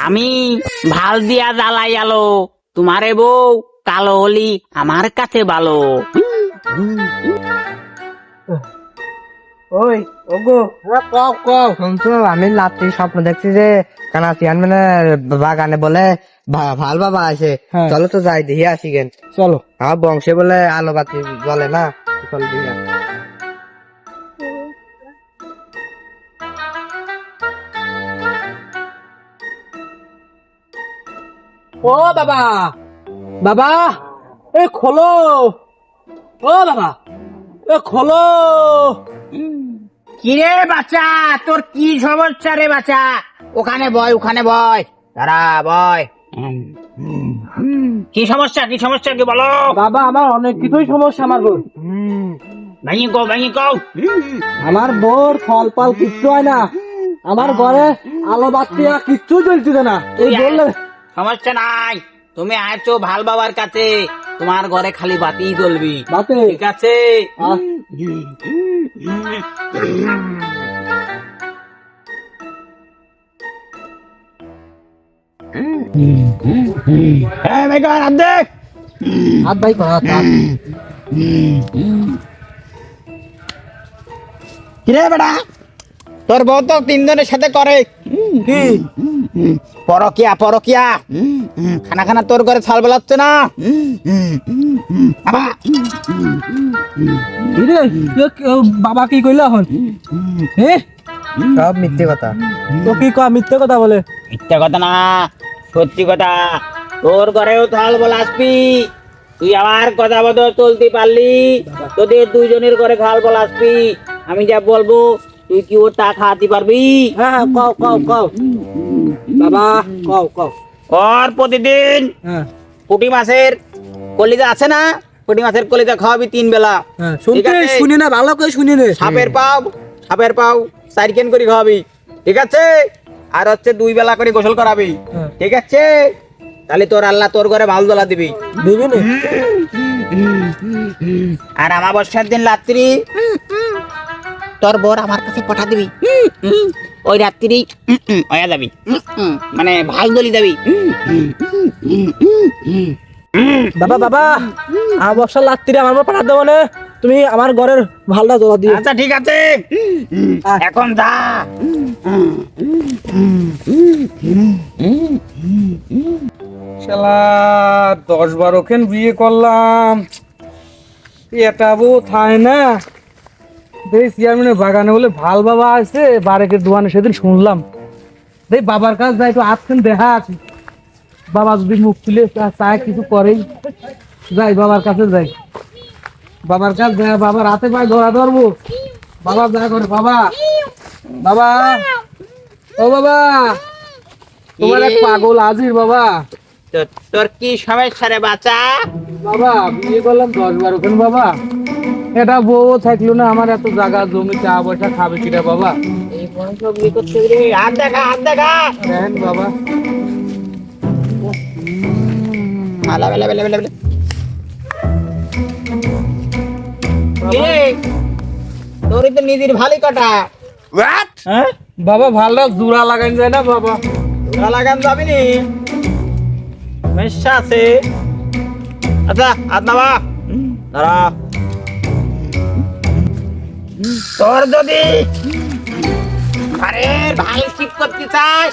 আমি ভাল দিয়া জ্বালাই আলো, তোমারে বউ কালো হলি আমার কাছে ভালো। ওই ওগো কও কও শুনছো, আমি রাত্রি স্বপ্ন দেখছি যে কানা চেয়ারম্যানের বাগানে বলে ভাল বাবা আছে। চলো তো যাই দেখি আসি গেন। চলো, আমার বংশে বলে আলো বাতি জ্বলে না, চল দেখি। ও বাবা, বাবা এ খোলো, ও বাবা এ খোলো। কিরে বাচ্চা, তোর কি সমস্যা রে বাচ্চা? ওখানে বয়, ওখানে বয়, দাঁড়া বয়। কি সমস্যা, কি সমস্যা কি বলো? বাবা আমার অনেক কিছুই সমস্যা, আমার বোন ভাঙি কও, ভাঙি কও। আমার বোর ফল ফল কিচ্ছু হয় না, আমার ঘরে আলো বাতি কিচ্ছু জ্বলছিল না। এই বললে সমস্যা নাই, তুমি আছো ভাল বাবার কাছে, তোমার ঘরে খালি বাতি জ্বলবি, বাতি ঠিক আছে? হাত ভাই করা হাত। কিরে বেটা, তোর বউ তো তিনজনের সাথে করে কি পরকিয়া, পরকিয়া। খানা খানা তোর ঘরে ছাল বেলাচ্ছে না? বাবা কি কইলা হন? সব মিথ্যে কথা। তো কি কয় মিথ্যে কথা বলে? মিথ্যা কথা না, সত্যি কথা। তোর ঘরেও থাল বলাসবি, তুই আমার কথা মতো চলতে পারলি, তোদের দুইজনের ঘরে থাল বলাসবি। আমি যা বলবো তুই কি ওর তা খাওয়াতে পারবি? হ্যাঁ কও কও কও বাবা, কও কও। ওর প্রতিদিন পুঁটি মাছের কলিজা আছে না, পুঁটি মাছের কলিজা খাওয়াবি 3 বেলা। শুনতে শুনি না, ভালো করে শুনি নে। সাপের পাও, সাপের পাও 4 কেন করে খাওয়াবি, ঠিক আছে? আর হচ্ছে 2 বেলা করে গোসল করাবি, ঠিক আছে? তাহলে তোর আল্লাহ তোর ঘরে ভালো জ্বলা দিবি, দিবি না? আর আমাবস্যার দিন রাত্রি তোর বর আমার কাছে পাঠা দিবি, ওই রাত্রি ওয়া যাবি, মানে ভাল জ্বলি যাবি। বাবা বাবা, আমার বর্ষার রাত্রিরে আমার পাঠা দেবো না, তুমি আমার ঘরের ভালটা জ্বলা দিও। আচ্ছা ঠিক আছে, এখন যা। শালা 10-12 খান বিয়ে করলাম, এটা বউ থায় না। দেখ চেয়ারম্যানের বাগানে বলে ভাল বাবা আছে, বারেকের দোকানে সেদিন শুনলাম। দেখ বাবার কাছে যাই, একটু আসছেন দেখা আছে, বাবা যদি মুখ তুলে চায় কিছু করেই, যাই বাবার কাছে যাই, বাবার কাছে যাই, বাবার হাতে পায়ে ধরা ধরবো। বাবা যা করে, বাবা বাবা ও বাবা, তোমার এক পাগল আজির বাবা। তোর কি সমস্যা রে বাচ্চা? বাবা বিয়ে করলাম 10-12 খান বাবা, এটা বউ থাকলো না, আমার এত জায়গা জমি চা পয়সা খাবে কিরা বাবা? এই বংশ বিয়ে করতে গেলে হাত দেখা, হাত দেখা। দেখেন বাবা, মালা বেলা বেলা বেলা বেলা। তোরই তো নিজের ভালো কাটা। হ্যাঁ বাবা ভালো জোড়া লাগাই যায় না বাবা? ওরা লাগান যাবি নি, মেশা আছে। আচ্ছা হাত নামা, দাঁড়া। তোর যদি আরে ভালো ঠিক করতে চাস,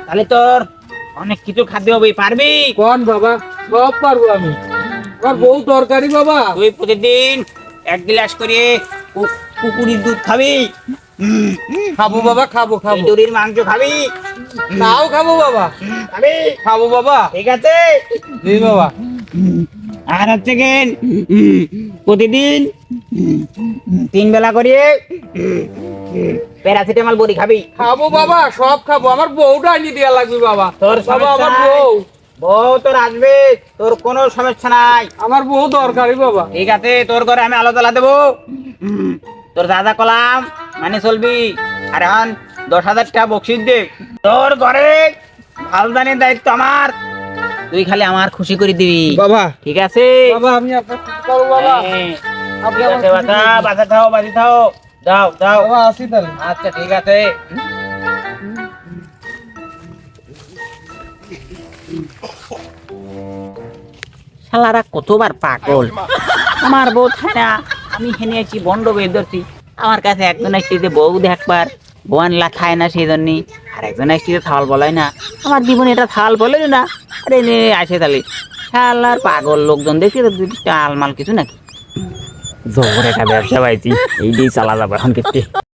তাহলে তোর অনেক কিছু খাদ্য হবে, পারবি? কোন বাবা, সব পারবো আমি, আমার বউ দরকারি বাবা। তুই প্রতিদিন 1 গ্লাস করে কুকুরের দুধ খাবি, খাবো বাবা, খাবো খাবো। ইঁদুরের মাংস খাবি, তাও খাবো বাবা, খাবি, খাবো বাবা। ঠিক আছে? জি বাবা। আর হচ্ছে গেন প্রতিদিন 3 বেলা করে প্যারাসিটামল বড়ি খাবি। খাবো বাবা, সব খাবো, আমার বউটা আনি দেয়া লাগবে বাবা। তোর বাবা আমার সমস্যা বউ, বউ তোর আসবে, তোর কোনো সমস্যা নাই, আমার বউ দরকারি বাবা। ঠিক আছে? তোর ঘরে আমি আলো জ্বালা দেবো, তোর দাদা কলাম মানে চলবি। আর এখন 10,000 টাকা বকশিস দে। তোর ঘরে ভালদানির দায়িত্ব আমার, তুই খালি আমার খুশি করে দিবি বাবা ঠিক আছে বাবা আমি আপনার খুশি করবো বাবা হ্যাঁ, আপনি ঠিক আমার আছে খুশি বাছা করবেন। বাছা থাও বাজি থাও যাও যাও বাবা আসি তাহলে আচ্ছা ঠিক আছে শালারা কতবার পাগল আমার বউ থাকে না আমি হেনে আছি বন্ড বের ধরছি আমার কাছে একজন আসছে বউ দেখবার বউ আনলা খায় না সেই জন্যই আর একজন আসছে থাল বলাই না আমার জীবনে এটা থাল বলে না আরে নে আসে তাহলে শালার পাগল লোকজন দেখছি তো দুটি আলমাল কিছু নাকি জোর একটা ব্যবসা পাইছি এই দিয়ে চালা যাবো এখন কেটে